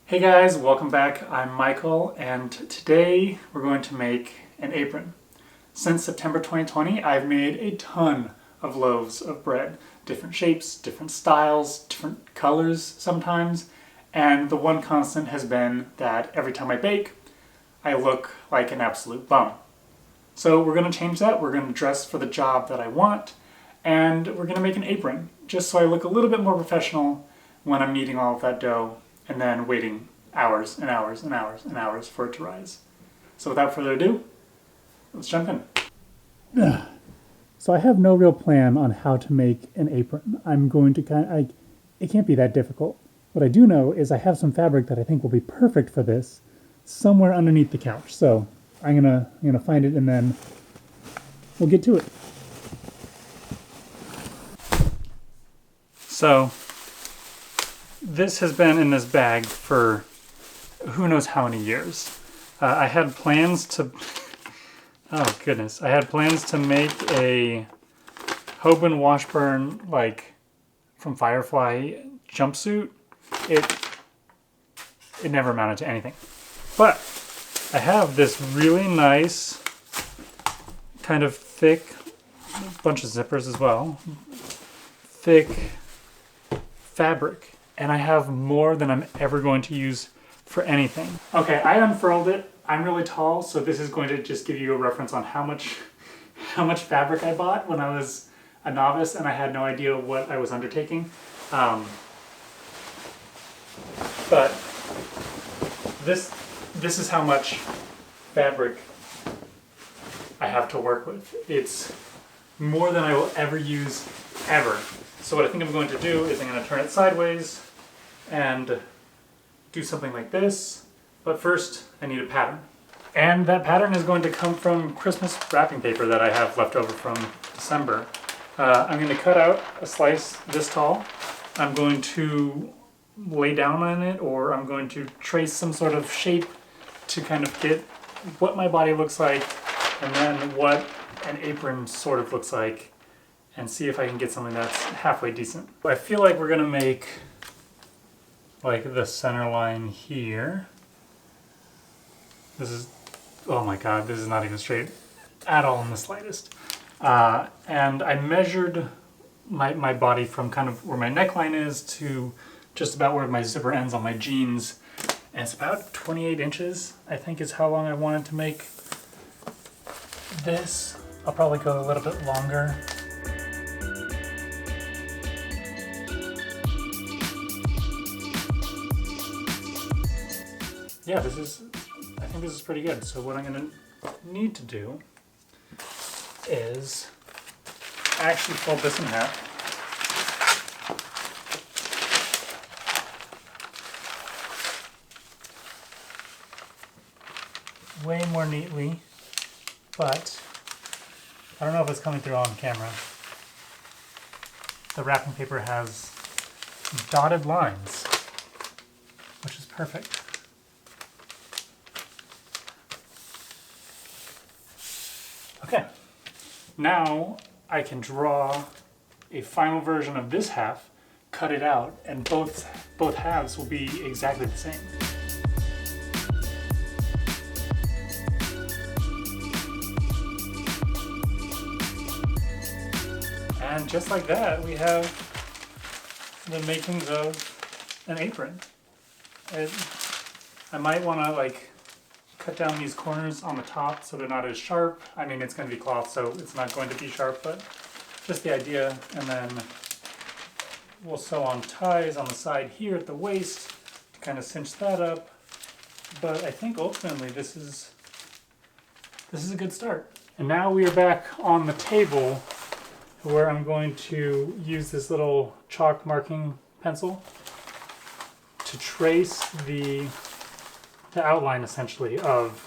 Hey guys, welcome back. I'm Michael and today we're going to make an apron. Since September 2020, I've made a ton of loaves of bread. Different shapes, different styles, different colors sometimes, and the one constant has been that every time I bake, I look like an absolute bum. So we're going to change that. We're going to dress for the job that I want, and we're going to make an apron, just so I look a little bit more professional when I'm kneading all of that dough and then waiting hours and hours and hours and hours for it to rise. So without further ado, let's jump in. So I have no real plan on how to make an apron. I'm going to it can't be that difficult. What I do know is I have some fabric that I think will be perfect for this somewhere underneath the couch. So I'm gonna find it and then we'll get to it. So this has been in this bag for who knows how many years. I had plans to, oh goodness, I had plans to make a Hoban Washburn, like from Firefly jumpsuit. It never amounted to anything. But I have this really nice, kind of thick, bunch of zippers as well, thick fabric. And I have more than I'm ever going to use for anything. Okay, I unfurled it. I'm really tall, so this is going to just give you a reference on how much fabric I bought when I was a novice and I had no idea what I was undertaking. But this is how much fabric I have to work with. It's more than I will ever use, ever. So what I think I'm going to do is I'm going to turn it sideways and do something like this. But first, I need a pattern. And that pattern is going to come from Christmas wrapping paper that I have left over from December. I'm going to cut out a slice this tall. I'm going to lay down on it, or I'm going to trace some sort of shape to kind of get what my body looks like, and then what an apron sort of looks like, and see if I can get something that's halfway decent. I feel like we're gonna make like the center line here. This is, oh my god, this is not even straight at all in the slightest. And I measured my body from kind of where my neckline is to just about where my zipper ends on my jeans. And it's about 28 inches, I think, is how long I wanted to make this. I'll probably go a little bit longer. Yeah, I think this is pretty good. So what I'm gonna need to do is actually fold this in half. Way more neatly, but I don't know if it's coming through on camera. The wrapping paper has dotted lines, which is perfect. Okay, now I can draw a final version of this half, cut it out, and both halves will be exactly the same. And just like that, we have the makings of an apron. I might want to like cut down these corners on the top so they're not as sharp. I mean, it's going to be cloth, so it's not going to be sharp, but just the idea. And then we'll sew on ties on the side here at the waist to kind of cinch that up. But I think ultimately this is a good start. And now we are back on the table where I'm going to use this little chalk marking pencil to trace the outline essentially of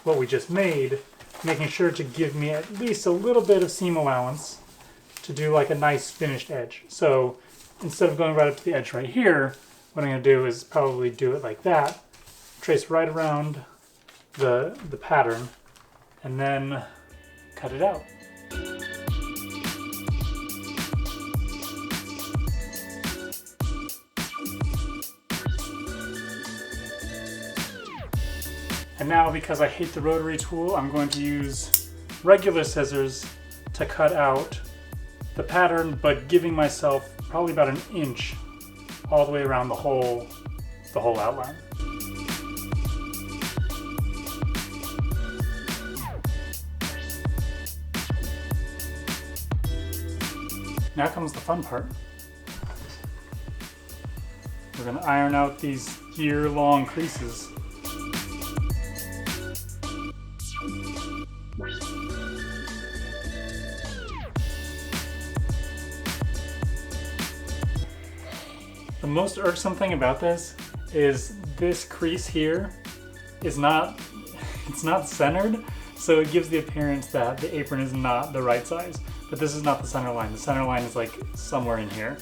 what we just made, making sure to give me at least a little bit of seam allowance to do like a nice finished edge. So instead of going right up to the edge right here, what I'm going to do is probably do it like that, trace right around the pattern, and then cut it out. And now, because I hate the rotary tool, I'm going to use regular scissors to cut out the pattern, but giving myself probably about an inch all the way around the whole outline. Now comes the fun part. We're going to iron out these year-long creases. The most irksome thing about this is this crease here is not, it's not centered, so it gives the appearance that the apron is not the right size. But this is not the center line. The center line is like somewhere in here.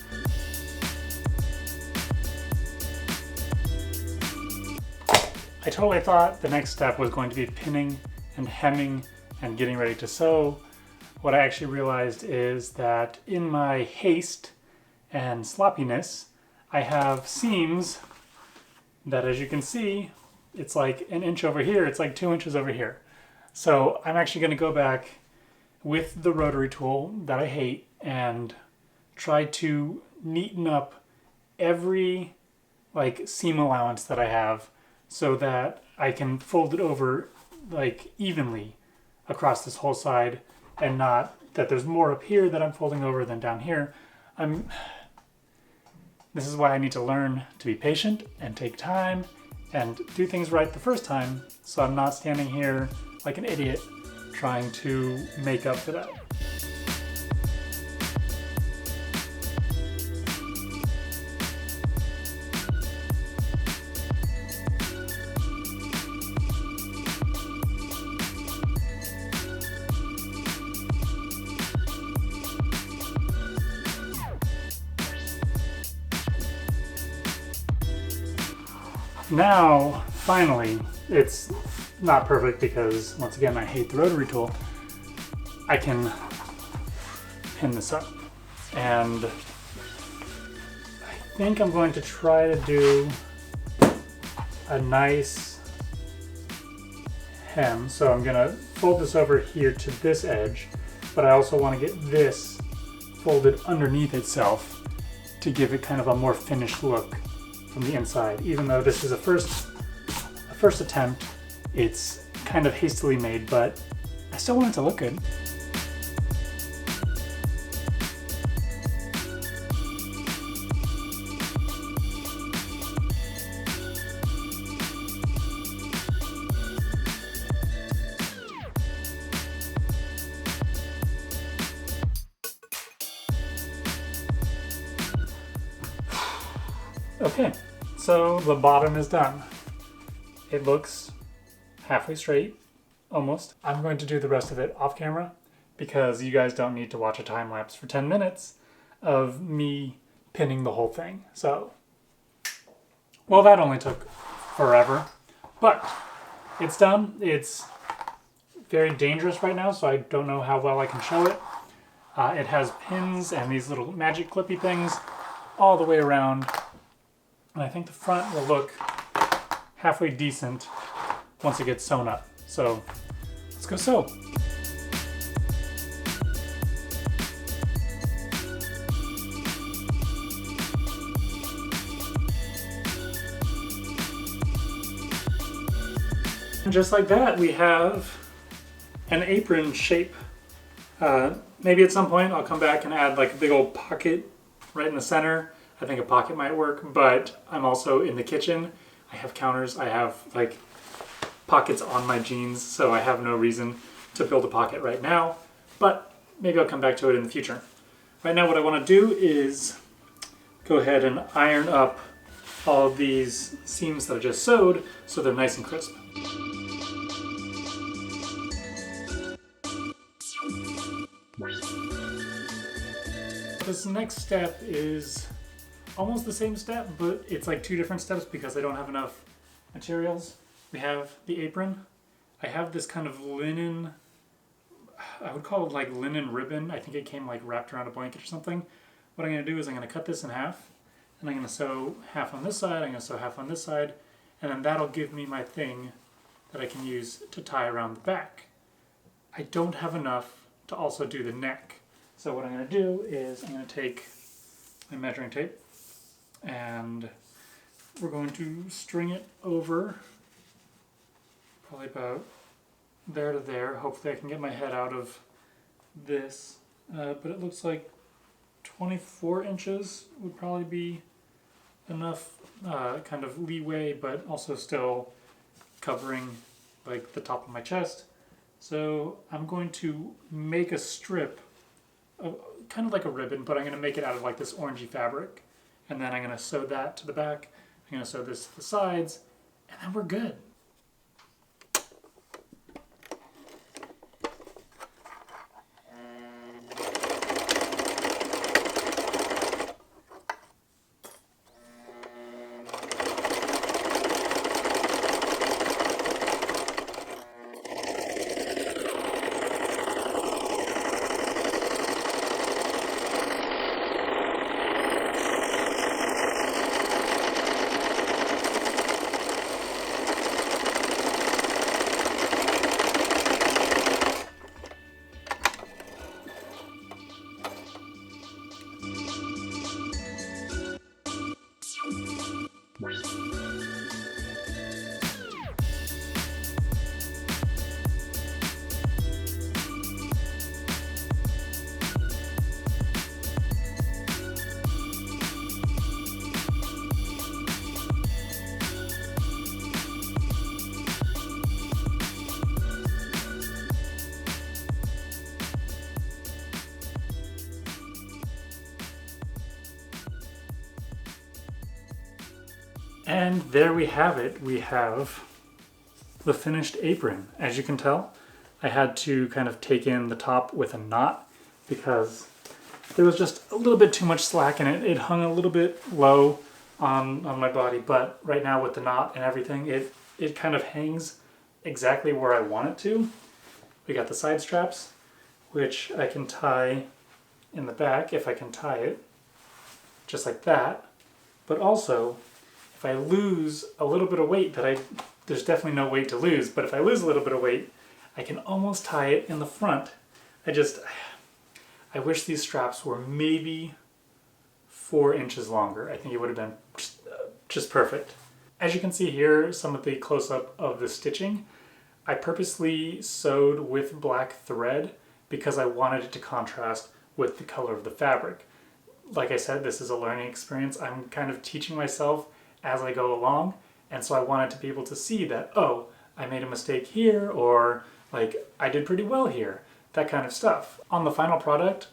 I totally thought the next step was going to be pinning and hemming and getting ready to sew. What I actually realized is that in my haste and sloppiness, I have seams that, as you can see, it's like an inch over here, it's like 2 inches over here. So I'm actually going to go back with the rotary tool that I hate and try to neaten up every like seam allowance that I have so that I can fold it over like evenly across this whole side, and not that there's more up here that I'm folding over than down here. This is why I need to learn to be patient and take time and do things right the first time, so I'm not standing here like an idiot trying to make up for that. Now, finally, it's not perfect because, once again, I hate the rotary tool. I can pin this up. And I think I'm going to try to do a nice hem. So I'm going to fold this over here to this edge, but I also want to get this folded underneath itself to give it kind of a more finished look from the inside. Even though this is a first attempt, it's kind of hastily made, but I still want it to look good. Okay, so the bottom is done. It looks halfway straight, almost. I'm going to do the rest of it off camera because you guys don't need to watch a time lapse for 10 minutes of me pinning the whole thing. So, well, that only took forever, but it's done. It's very dangerous right now, so I don't know how well I can show it. It has pins and these little magic clippy things all the way around. And I think the front will look halfway decent once it gets sewn up. So let's go sew. And just like that, we have an apron shape. Maybe at some point I'll come back and add like a big old pocket right in the center. I think a pocket might work, but I'm also in the kitchen. I have counters, I have like pockets on my jeans, so I have no reason to build a pocket right now, but maybe I'll come back to it in the future. Right now what I want to do is go ahead and iron up all of these seams that I just sewed so they're nice and crisp. This next step is almost the same step, but it's like two different steps because I don't have enough materials. We have the apron. I have this kind of linen, I would call it like linen ribbon. I think it came like wrapped around a blanket or something. What I'm going to do is I'm going to cut this in half, and I'm going to sew half on this side, I'm going to sew half on this side, and then that'll give me my thing that I can use to tie around the back. I don't have enough to also do the neck. So what I'm going to do is I'm going to take my measuring tape and we're going to string it over probably about there to there. Hopefully I can get my head out of this, but it looks like 24 inches would probably be enough kind of leeway, but also still covering like the top of my chest. So I'm going to make a strip of kind of like a ribbon, but I'm going to make it out of like this orangey fabric, and then I'm going to sew that to the back. I'm going to sew this to the sides, and then we're good. And there we have it. We have the finished apron. As you can tell, I had to kind of take in the top with a knot because there was just a little bit too much slack in it. It hung a little bit low on my body, but right now with the knot and everything, it kind of hangs exactly where I want it to. We got the side straps, which I can tie in the back if I can tie it, just like that. But also, if I lose a little bit of weight there's definitely no weight to lose, but if I lose a little bit of weight, I can almost tie it in the front. I wish these straps were maybe 4 inches longer. I think it would have been just perfect. As you can see here, some of the close-up of the stitching, I purposely sewed with black thread because I wanted it to contrast with the color of the fabric. Like I said, this is a learning experience. I'm kind of teaching myself as I go along, and so I wanted to be able to see that, oh, I made a mistake here, or like I did pretty well here, that kind of stuff. On the final product,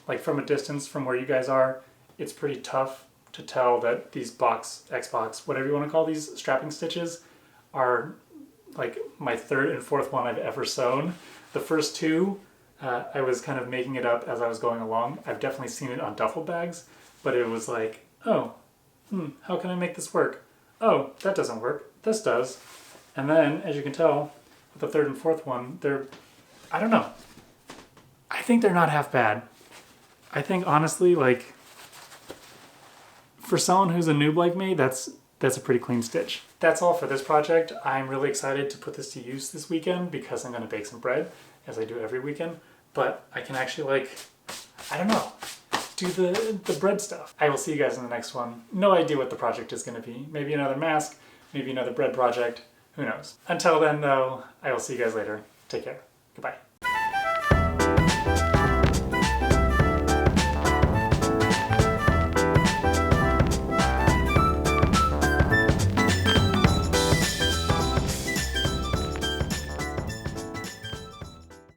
like from a distance from where you guys are, it's pretty tough to tell that these Xbox, whatever you want to call these strapping stitches, are like my third and fourth one I've ever sewn. The first two, I was kind of making it up as I was going along. I've definitely seen it on duffel bags, but it was like, oh, how can I make this work? Oh, that doesn't work. This does. And then, as you can tell, with the third and fourth one, I don't know. I think they're not half bad. I think, honestly, like, for someone who's a noob like me, that's a pretty clean stitch. That's all for this project. I'm really excited to put this to use this weekend because I'm going to bake some bread, as I do every weekend. But I can actually, like, I don't know, do the bread stuff. I will see you guys in the next one. No idea what the project is going to be. Maybe another mask, maybe another bread project. Who knows? Until then, though, I will see you guys later. Take care. Goodbye.